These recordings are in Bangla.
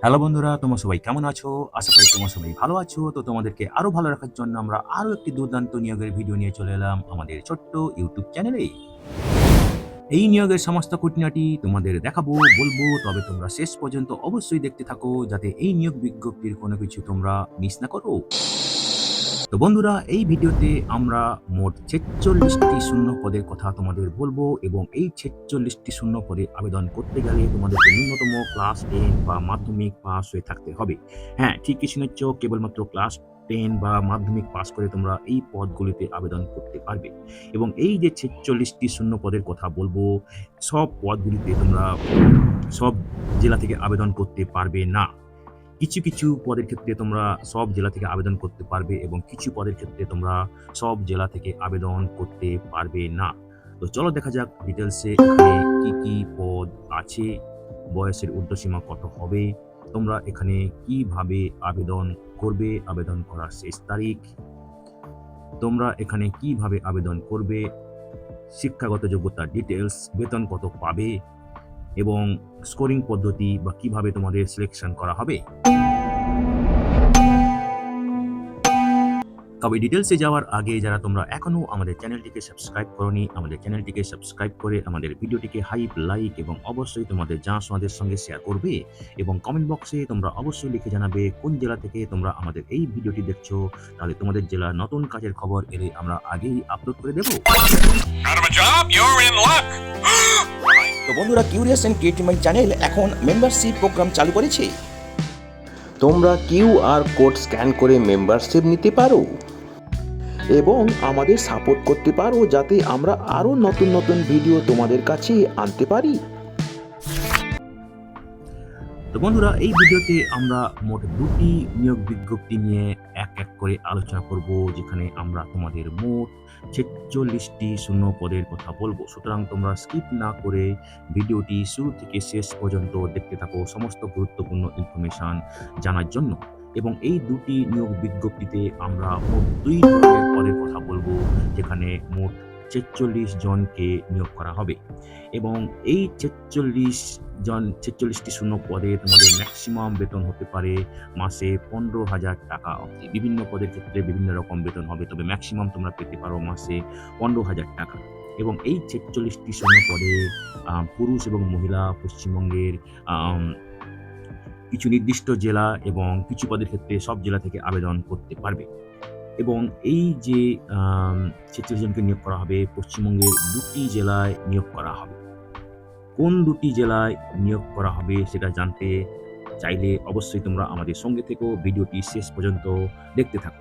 হ্যালো বন্ধুরা, তোমরা সবাই কেমন আছো? আশা করি তোমরা সবাই ভালো আছো। তো তোমাদেরকে আরো ভালো রাখার জন্য আমরা আরো একটি দুর্দান্ত নিয়োগের ভিডিও নিয়ে চলে এলাম আমাদের ছোট্ট ইউটিউব চ্যানেলে। এই নিয়োগের সমস্ত খুঁটিনাটি তোমাদের দেখাবো, বলবো, তবে তোমরা শেষ পর্যন্ত অবশ্যই দেখতে থাকো যাতে এই নিয়োগ বিজ্ঞপ্তির কোনো কিছু তোমরা মিস না করো। তো বন্ধুরা, এই ভিডিওতে আমরা মোট ৪৬টি শূন্য পদের কথা তোমাদের বলবো এবং এই ৪৬টি শূন্য পদে আবেদন করতে গেলে তোমাদেরকে ন্যূনতম ক্লাস 10 বা মাধ্যমিক পাস হয়ে থাকতে হবে। হ্যাঁ, ঠিকই শুনেছ, কেবলমাত্র ক্লাস 10 বা মাধ্যমিক পাস করে তোমরা এই পদগুলিতে আবেদন করতে পারবে। এবং এই যে ৪৬টি শূন্য পদের কথা বলবো, সব পদগুলিতে তোমরা সব জেলা থেকে আবেদন করতে পারবে না। কিছু, কিছু পদের ক্ষেত্রে তোমরা সব জেলা থেকে আবেদন করতে পারবে এবং কিছু পদের ক্ষেত্রে তোমরা সব জেলা থেকে আবেদন করতে পারবে না। তো চলো দেখা যাক ডিটেইলসে এখানে কি, কি পদ আছে, বয়সের ঊর্ধ্বসীমা কত হবে, তোমরা এখানে কিভাবে আবেদন করবে, আবেদন করার শেষ তারিখ, তোমরা এখানে কিভাবে আবেদন করবে, শিক্ষাগত যোগ্যতার ডিটেইলস, বেতন কত পাবে এবং স্কোরিং পদ্ধতি বা কিভাবে তোমাদের সিলেকশন করা হবে। তবে ডিটেইলসে যাওয়ার আগে যারা তোমরা এখনো আমাদের চ্যানেলটিকে সাবস্ক্রাইব করোনি, আমাদের চ্যানেলটিকে সাবস্ক্রাইব করে আমাদের ভিডিওটিকে হাইপ, লাইক এবং অবশ্যই তোমাদের জানাশোনাদের সঙ্গে শেয়ার করবে এবং কমেন্ট বক্সে তোমরা অবশ্যই লিখে জানাবে কোন জেলা থেকে তোমরা আমাদের এই ভিডিওটি দেখছো। তাহলে তোমাদের জেলার নতুন কাজের খবর এলে আমরা আগেই আপলোড করে দেব। তো বন্ধুরা, curious and creative mind channel এখন মেম্বারশিপ প্রোগ্রাম চালু করেছে। তোমরা কিউআর কোড স্ক্যান করে মেম্বারশিপ নিতে পারো এবং আমাদের সাপোর্ট করতে পারো যাতে আমরা আরও নতুন নতুন ভিডিও তোমাদের কাছে আনতে পারি। তো বন্ধুরা, এই ভিডিওতে আমরা মোট 2টি নিয়োগ বিজ্ঞপ্তি নিয়ে এক এক করে আলোচনা করব, যেখানে আমরা তোমাদের মোট ৪৬টি শূন্য পদের কথা বলবো। সুতরাং তোমরা স্কিপ না করে ভিডিওটি শুরু থেকে শেষ পর্যন্ত দেখতে থাকো সমস্ত গুরুত্বপূর্ণ ইনফরমেশন জানার জন্য। এবং এই 2টি নিয়োগ বিজ্ঞপ্তিতে আমরা মোট 2 ধরনের পদের কথা বলবো, যেখানে মোট ৪৬ জনকে নিয়োগ করা হবে এবং এই ৪৬টি শূন্য পদে তোমাদের ম্যাক্সিমাম বেতন হতে পারে মাসে ১৫,০০০ টাকা অবধি। বিভিন্ন পদের ক্ষেত্রে বিভিন্ন রকম বেতন হবে, তবে ম্যাক্সিমাম তোমরা পেতে পারো মাসে ১৫,০০০ টাকা। এবং এই ৪৬টি শূন্য পদে পুরুষ এবং মহিলা পশ্চিমবঙ্গের কিছু নির্দিষ্ট জেলা এবং কিছু পদের ক্ষেত্রে সব জেলা থেকে আবেদন করতে পারবে। এবং এই যে ৪৬ জনকে নিয়োগ করা হবে, পশ্চিমবঙ্গের 2টি জেলায় নিয়োগ করা হবে। কোন 2টি জেলায় নিয়োগ করা হবে সেটা জানতে চাইলে অবশ্যই তোমরা আমাদের সঙ্গে থেকো, ভিডিওটি শেষ পর্যন্ত দেখতে থাকো।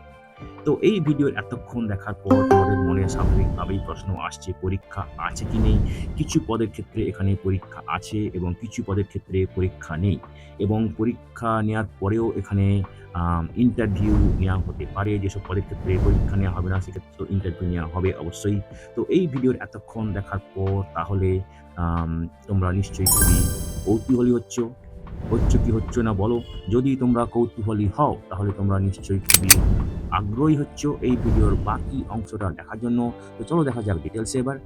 তো এই ভিডিও এতক্ষণ দেখার পর তোমাদের মনে স্বাভাবিকভাবেই প্রশ্ন আসছে পরীক্ষা আছে কি নেই। কিছু পদের ক্ষেত্রে এখানে পরীক্ষা আছে এবং কিছু পদের ক্ষেত্রে পরীক্ষা নেই এবং পরীক্ষা নেওয়ার পরেও এখানে ইন্টারভিউ নেওয়া হতে পারে। যেসব পদের ক্ষেত্রে পরীক্ষা নেওয়া হবে না সেক্ষেত্রে ইন্টারভিউ নেওয়া হবে অবশ্যই। তো এই ভিডিওর এতক্ষণ দেখার পর তাহলে তোমরা নিশ্চয়ই খুবই কৌতূহলী হচ্ছ কি হচ্ছ না বলো। যদি তোমরা কৌতূহলী হও তাহলে তোমরা নিশ্চয়ই খুবই আগ্রহী হচ্ছ এই ভিডিওর বাকি অংশটা দেখার জন্য। তো চলো দেখা যাক ডিটেলসে এবার।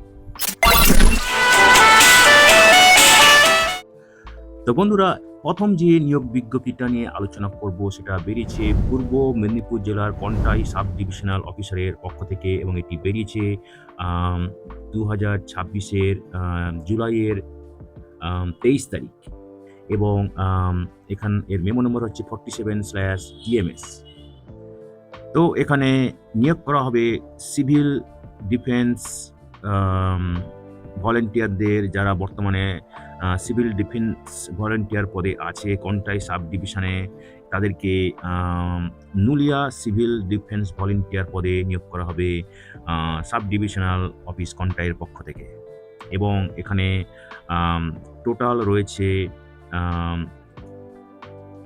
তো বন্ধুরা, প্রথম যে নিয়োগ বিজ্ঞপ্তিটা নিয়ে আলোচনা করব সেটা বেরিয়েছে পূর্ব মেদিনীপুর জেলার কন্টাই সাব ডিভিশনাল অফিসারের পক্ষ থেকে এবং এটি বেরিয়েছে 2026-এর জুলাইয়ের 23 তারিখ এবং এর মেমো নম্বর হচ্ছে 47/TMS। তো এখানে নিয়োগ করা হবে সিভিল ডিফেন্স ভলেন্টিয়ারদের, যারা বর্তমানে সিভিল ডিফেন্স ভলেন্টিয়ার পদে আছে কন্টাই সাব ডিভিশনে, তাদেরকে নুলিয়া সিভিল ডিফেন্স ভলেন্টিয়ার পদে নিয়োগ করা হবে সাব ডিভিশনাল অফিস কন্টাইয়ের পক্ষ থেকে। এবং এখানে টোটাল রয়েছে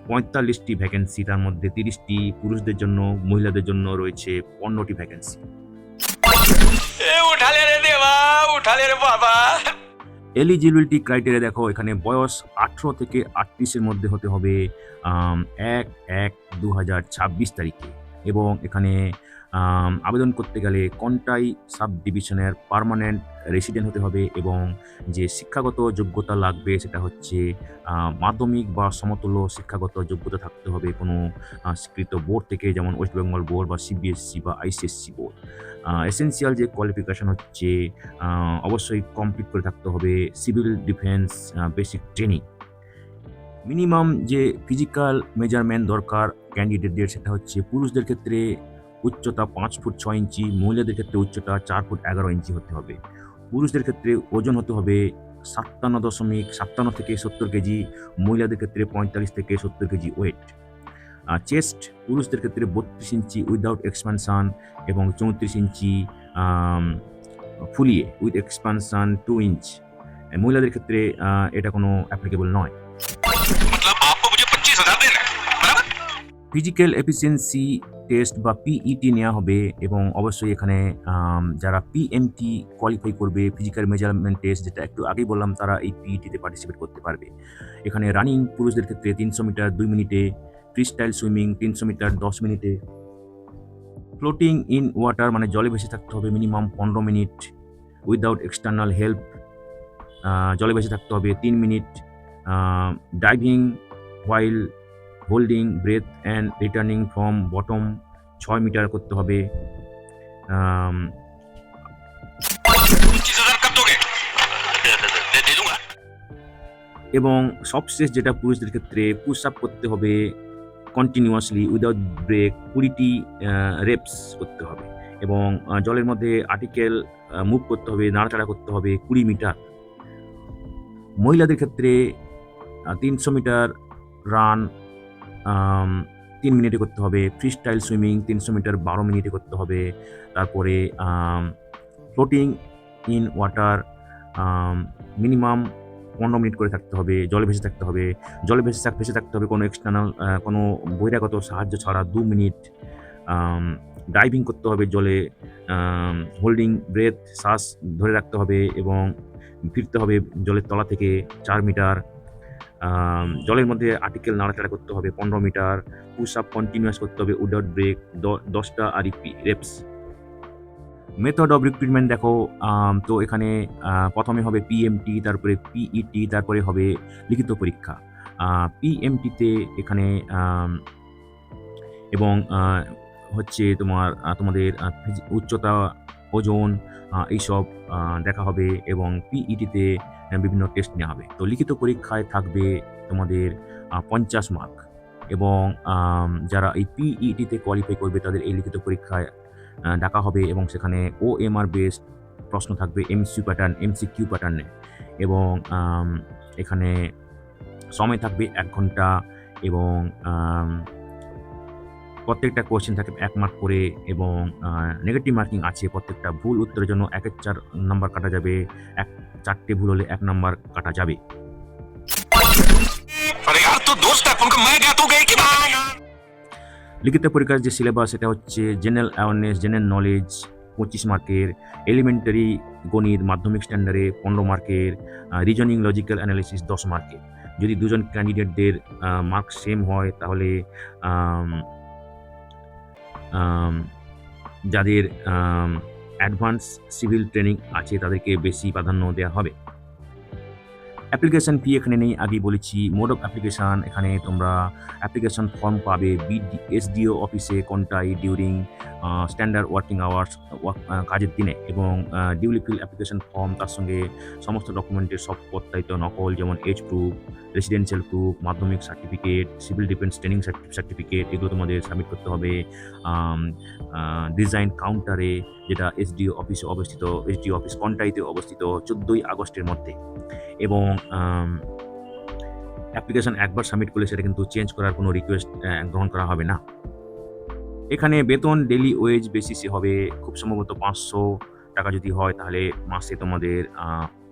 ৪৫টি ভ্যাকেন্সি, তার মধ্যে 30টি পুরুষদের জন্য, মহিলাদের জন্য রয়েছে 15টি ভ্যাকেন্সি। এলিজিবিলিটি ক্রাইটেরিয়া দেখো, এখানে বয়স 18 থেকে 38-এর মধ্যে হতে হবে 1/1/2026 তারিখে। এবং এখানে আবেদন করতে গেলে কন্টাই সাব ডিভিশনের পার্মানেন্ট রেসিডেন্ট হতে হবে এবং যে শিক্ষাগত যোগ্যতা লাগবে সেটা হচ্ছে মাধ্যমিক বা সমতুল্য শিক্ষাগত যোগ্যতা থাকতে হবে কোনো স্বীকৃত বোর্ড থেকে, যেমন ওয়েস্ট বেঙ্গল বোর্ড বা সিবিএসসি বা আইসিএসসি বোর্ড। এসেনশিয়াল যে কোয়ালিফিকেশন হচ্ছে অবশ্যই কমপ্লিট করে থাকতে হবে civil defence basic training. Minimum যে ফিজিক্যাল মেজারমেন্ট দরকার ক্যান্ডিডেটদের সেটা হচ্ছে পুরুষদের ক্ষেত্রে উচ্চতা 5 ফুট 6 ইঞ্চি, মহিলাদের ক্ষেত্রে উচ্চতা 4 ফুট 11 ইঞ্চি হতে হবে। পুরুষদের ক্ষেত্রে ওজন হতে হবে 57 থেকে 70 কেজি, মহিলাদের ক্ষেত্রে 45 থেকে 70 কেজি ওয়েট। চেস্ট পুরুষদের ক্ষেত্রে 32 ইঞ্চি উইদাউট এক্সপানশন এবং 34 ইঞ্চি ফুলিয়ে উইথ এক্সপানশন 2 ইঞ্চ। মহিলাদের ক্ষেত্রে এটা কোনো অ্যাপ্লিকেবল নয়। मतलब आपको मुझे 25,000 देना है बराबर। ফিজিক্যাল এফিসিয়েন্সি টেস্ট বা পিইটি নেওয়া হবে এবং অবশ্যই এখানে যারা পিএমটি কোয়ালিফাই করবে ফিজিক্যাল মেজারমেন্ট টেস্ট, যেটা একটু আগেই বললাম, তারা এই পিইটিতে পার্টিসিপেট করতে পারবে। এখানে রানিং পুরুষদের ক্ষেত্রে 300 মিটার 2 মিনিটে, ফ্রি স্টাইল সুইমিং 300 মিটার 10 মিনিটে, ফ্লোটিং ইন ওয়াটার মানে জলে ভেসে থাকতে হবে minimum 15 minute without external help, জলে ভেসে থাকতে হবে 3 minute, diving while holding breath and returning from bottom 6 metre করতে হবে। 25,000 कब दोगे? दे दूंगा। এবং সবশেষ যেটা পুরুষদের ক্ষেত্রে পুশ আপ করতে হবে কন্টিনিউয়াসলি উইদাউট ব্রেক 20টি রেপস করতে হবে এবং জলের মধ্যে আর্টিকেল মুভ করতে হবে, নাড়াচাড়া করতে হবে 20 মিটার। মহিলাদের ক্ষেত্রে 300 মিটার রান 3 মিনিটে করতে হবে, ফ্রি স্টাইল সুইমিং 300 মিটার 12 মিনিটে করতে হবে, তারপরে floating in water minimum 15 minute করে থাকতে হবে, জলে ভেসে থাকতে হবে, জলে ভেসে থাকতে হবে কোনো এক্সটার্নাল কোনো বহিরাগত সাহায্য ছাড়া 2 মিনিট, ডাইভিং করতে হবে জলে, হোল্ডিং ব্রেথ শ্বাস ধরে রাখতে হবে এবং ফিরতে হবে জলের তলা থেকে 4 মিটার, জলের মধ্যে আর্টিকেল নাড়াচাড়া করতে হবে 15 মিটার, পুশ আপ কন্টিনিউয়াস করতে হবে উইদাউট ব্রেক 10টা আরইপি রেপস। মেথড অফ রিক্রুটমেন্ট দেখো, তো এখানে প্রথমে হবে পিএমটি, তারপরে পিইটি, তারপরে হবে লিখিত পরীক্ষা। পিএমটিতে এখানে এবং হচ্ছে তোমাদের উচ্চতা, ওজন এইসব দেখা হবে এবং পিইটিতে বিভিন্ন টেস্ট নেওয়া হবে। তো লিখিত পরীক্ষায় থাকবে তোমাদের 50 মার্ক এবং যারা এই পিইটিতে কোয়ালিফাই করবে তাদের এই লিখিত পরীক্ষায় ডাকা হবে এবং সেখানে ওএমআর বেসড প্রশ্ন থাকবে, এমসিকিউ প্যাটার্নে এবং এখানে সময় থাকবে 1 ঘন্টা এবং প্রত্যেকটা কোয়েশ্চেন থাকে 1 মার্ক করে এবং নেগেটিভ মার্কিং আছে। প্রত্যেকটা ভুল উত্তরের জন্য 1-4 নাম্বার কাটা যাবে, 4টে ভুল হলে 1 নাম্বার কাটা যাবে। अरे यार तू दोस्त है उनका मैं क्या तू गई कि भाई। লিখিত পরীক্ষার যে সিলেবাস সেটা হচ্ছে জেনারেল অ্যাওয়ারনেস, জেনারেল নলেজ 25 মার্কের, এলিমেন্টারি গণিত মাধ্যমিক স্ট্যান্ডার্ডে 15 মার্কের, রিজনিং লজিক্যাল অ্যানালিসিস 10 মার্কের। যদি দুজন ক্যান্ডিডেটদের মার্ক সেম হয় তাহলে যাদের অ্যাডভান্স সিভিল ট্রেনিং আছে তাদেরকে বেশি প্রাধান্য দেওয়া হবে। অ্যাপ্লিকেশন ফি এখানে নেই, আগেই বলেছি। মোড অফ অ্যাপ্লিকেশান, এখানে তোমরা অ্যাপ্লিকেশন ফর্ম পাবে এসডিও অফিসে কোনটাই ডিউরিং স্ট্যান্ডার্ড ওয়ার্কিং আওয়ার্স কাজের দিনে এবং ডিউলি ফিল অ্যাপ্লিকেশন ফর্ম, তার সঙ্গে সমস্ত ডকুমেন্টের সব প্রত্যায়িত নকল, যেমন এজ প্রুফ, রেসিডেন্সিয়াল প্রুফ, মাধ্যমিক certificate, civil defence training certificate, এগুলো তোমাদের সাবমিট করতে হবে ডিজাইন কাউন্টারে, যেটা এসডিও অফিসে অবস্থিত, এসডিও অফিস কোনটাইতে অবস্থিত 14ই আগস্টের মধ্যে। এবং অ্যাপ্লিকেশন একবার সাবমিট করলে সেটা কিন্তু চেঞ্জ করার কোনো রিকোয়েস্ট গ্রহণ করা হবে না। এখানে বেতন ডেইলি ওয়েজ বেসিসে হবে, খুব সম্ভবত 500 টাকা যদি হয় তাহলে মাসে তোমাদের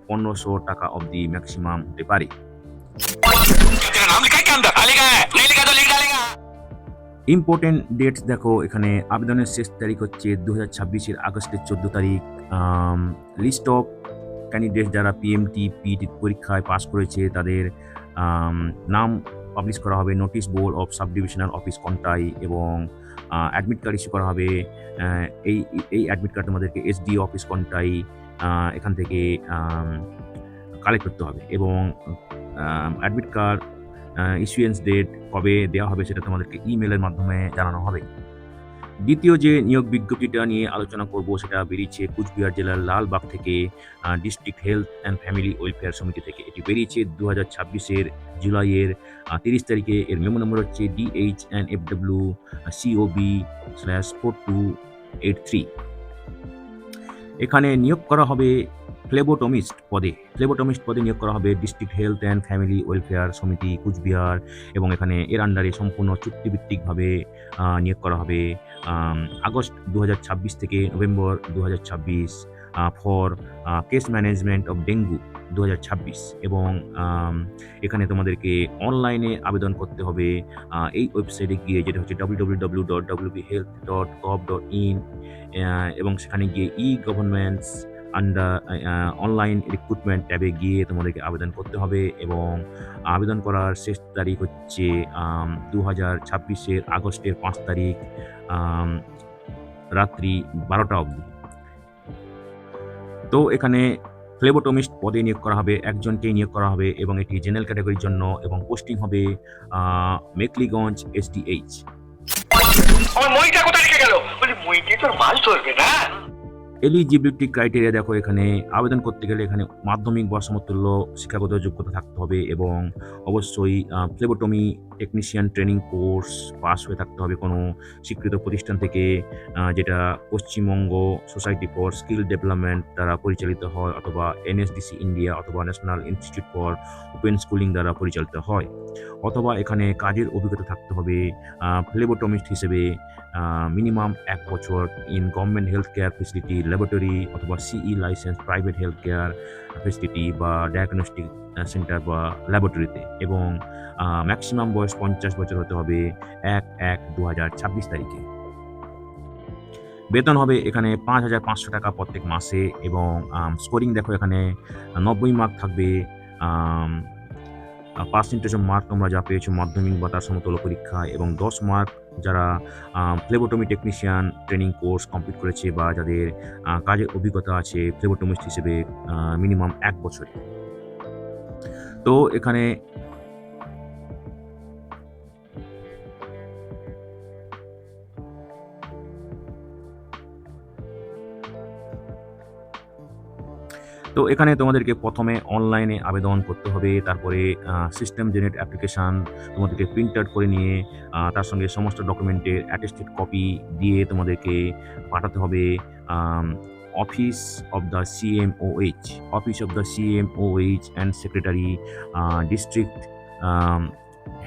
1500 টাকা অবধি ম্যাক্সিমাম হতে পারে। तेरा नाम लिखा है क्या अंदर? लिखा है, नहीं लिखा तो लिख डालेगा। ইম্পর্টেন্ট ডেটস দেখো, এখানে আবেদনের শেষ তারিখ হচ্ছে 2026 আগস্টের 14 তারিখ। লিস্ট অফ ক্যান্ডিডেট যারা পিএমটি পিইটি পরীক্ষায় পাস করেছে তাদের নাম পাবলিশ করা হবে, notice board of sub divisional office Contai, এবং অ্যাডমিট কার্ড ইস্যু করা হবে। এই অ্যাডমিট কার্ড তোমাদেরকে এসডি অফিস কন্টাই এখান থেকে কালেক্ট করতে হবে, এবং অ্যাডমিট কার্ড ইস্যুয়েন্স ডেট কবে দেওয়া হবে সেটা তোমাদেরকে ইমেলের মাধ্যমে জানানো হবে। দ্বিতীয় যে নিয়োগ বিজ্ঞপ্তিটা নিয়ে আলোচনা করব সেটা বেরিয়েছে কুচবিহার জেলার লালবাগ থেকে, district health and family welfare সমিতি থেকে। এটি বেরিয়েছে 2026-এর জুলাইয়ের 30 তারিখে। এর মেমো নম্বর হচ্ছে DHNFW COB/4283। এখানে নিয়োগ করা হবে ফ্লেবোটমিস্ট পদে নিয়োগ করা হবে district health and family welfare Samiti Cooch Behar, এবং এখানে এর আন্ডারে সম্পূর্ণ চুক্তিভিত্তিকভাবে নিয়োগ করা হবে আগস্ট 2026 থেকে November 2026 for case management of dengue 2026। এবং এখানে তোমাদেরকে অনলাইনে আবেদন করতে হবে এই ওয়েবসাইটে গিয়ে, যেটা হচ্ছে www.wbhealth.gov.in, এবং সেখানে গিয়ে গভর্নমেন্টস আন্ডার অনলাইন রিক্রুটমেন্ট ট্যাবে গিয়ে তোমাদেরকে আবেদন করতে হবে। এবং আবেদন করার শেষ তারিখ হচ্ছে 2026-এর আগস্টের 5 তারিখ রাত্রি 12টা অবধি। তো এখানে ফ্লেবোটমিস্ট পদে নিয়োগ করা হবে, একজনকেই নিয়োগ করা হবে, এবং এটি জেনারেল ক্যাটাগরির জন্য, এবং পোস্টিং হবে মেকলিগঞ্জ SDH। আমার মইটা কোথায় রেখে গেল? বলি মইটি তোর মাছ ধরবে না। এলিজিবিলিটি ক্রাইটেরিয়া দেখো, এখানে আবেদন করতে গেলে এখানে মাধ্যমিক বা সমতুল্য শিক্ষাগত যোগ্যতা থাকতে হবে, এবং অবশ্যই phlebotomy technician training course pass হয়ে থাকতে হবে কোনো স্বীকৃত প্রতিষ্ঠান থেকে, যেটা Paschimbanga society for skill development দ্বারা পরিচালিত হয়, অথবা NSDC ইন্ডিয়া অথবা national institute for open schooling দ্বারা পরিচালিত হয়। অথবা এখানে কাজের অভিজ্ঞতা থাকতে হবে ফ্লেবোটমিস্ট হিসেবে মিনিমাম 1 বছর in government health care facility laboratory, অথবা CE licence private health care facility বা ডায়াগনস্টিক সেন্টার বা ল্যাবরেটরিতে, এবং ম্যাক্সিমাম বয়স 50 বছর হতে হবে 1/1/2026 তারিখে। বেতন হবে এখানে 5,500 টাকা প্রত্যেক মাসে, এবং স্কোরিং দেখো এখানে 90 মার্ক থাকবে। পার্সেন্টেজ অফ মার্ক তোমরা যা পেয়েছো মাধ্যমিক বা তার সমতুল্য পরীক্ষায়, এবং 10 মার্ক যারা phlebotomy technician training course complete করেছে বা যাদের কাজের অভিজ্ঞতা আছে ফ্লেবোটমিস্ট হিসেবে মিনিমাম 1 বছরে। তো এখানে তোমাদেরকে প্রথমে অনলাইনে আবেদন করতে হবে, তারপরে সিস্টেম জেনারেট অ্যাপ্লিকেশান তোমাদেরকে প্রিন্ট আউট করে নিয়ে তার সঙ্গে সমস্ত ডকুমেন্টের অ্যাটেস্টেড কপি দিয়ে তোমাদেরকে পাঠাতে হবে office of the CMOH and secretary, district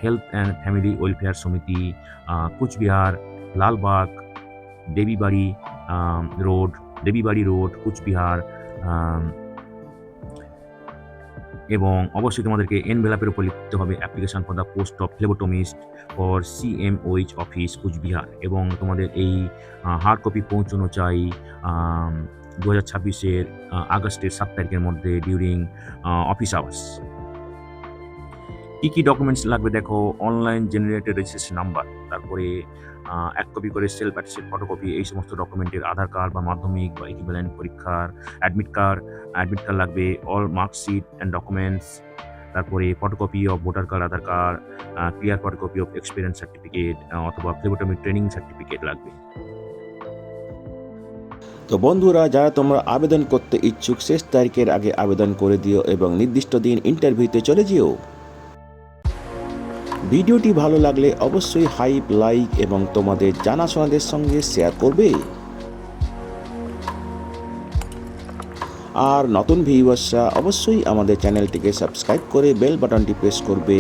health and family welfare Samiti, Cooch Behar, Lalbag, Debibari road, Cooch Behar. এবং অবশ্যই তোমাদেরকে এনভেলাপের উপর লিখতে হবে application for the post of phlebotomist for CMOH office Cooch Behar, এবং তোমাদের এই হার্ড কপি পৌঁছানো চাই 2026-এর আগস্টের 7 তারিখের মধ্যে ডিউরিং অফিস আওয়ার্স। কী ডকুমেন্টস লাগবে দেখো, অনলাইন জেনারেটেড রেজিস্ট্রেশন নাম্বার, তারপরে 1 কপি করে সেলফ অ্যাটেস্টেড ফটোকপি, এই সমস্ত ডকুমেন্টের আধার কার্ড বা মাধ্যমিক বা ইকুইভ্যালেন্ট পরীক্ষার অ্যাডমিট কার্ড লাগবে, অল মার্কশিট অ্যান্ড ডকুমেন্টস, তারপরে photocopy of voter card, Aadhaar card, clear photocopy of experience certificate অথবা ফ্লেবোটমি ট্রেনিং সার্টিফিকেট লাগবে। তো বন্ধুরা, যারা তোমরা আবেদন করতে ইচ্ছুক শেষ তারিখের আগে আবেদন করে দিও এবং নির্দিষ্ট দিন ইন্টারভিউতে চলে যেও। ভিডিওটি ভালো লাগলে অবশ্যই লাইক এবং তোমাদের জানাশোনাদের সঙ্গে শেয়ার করবে। আর নতুন ভিউয়ার্সরা অবশ্যই আমাদের চ্যানেলটিকে সাবস্ক্রাইব করে বেল বাটনটি প্রেস করবে,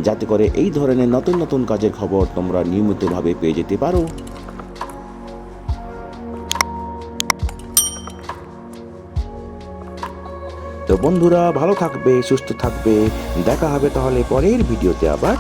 যাতে করে এই ধরনের নতুন নতুন কাজের খবর তোমরা নিয়মিতভাবে পেয়ে যেতে পারো। তো বন্ধুরা, ভালো থাকবে, সুস্থ থাকবে, দেখা হবে তাহলে পরের ভিডিওতে আবার।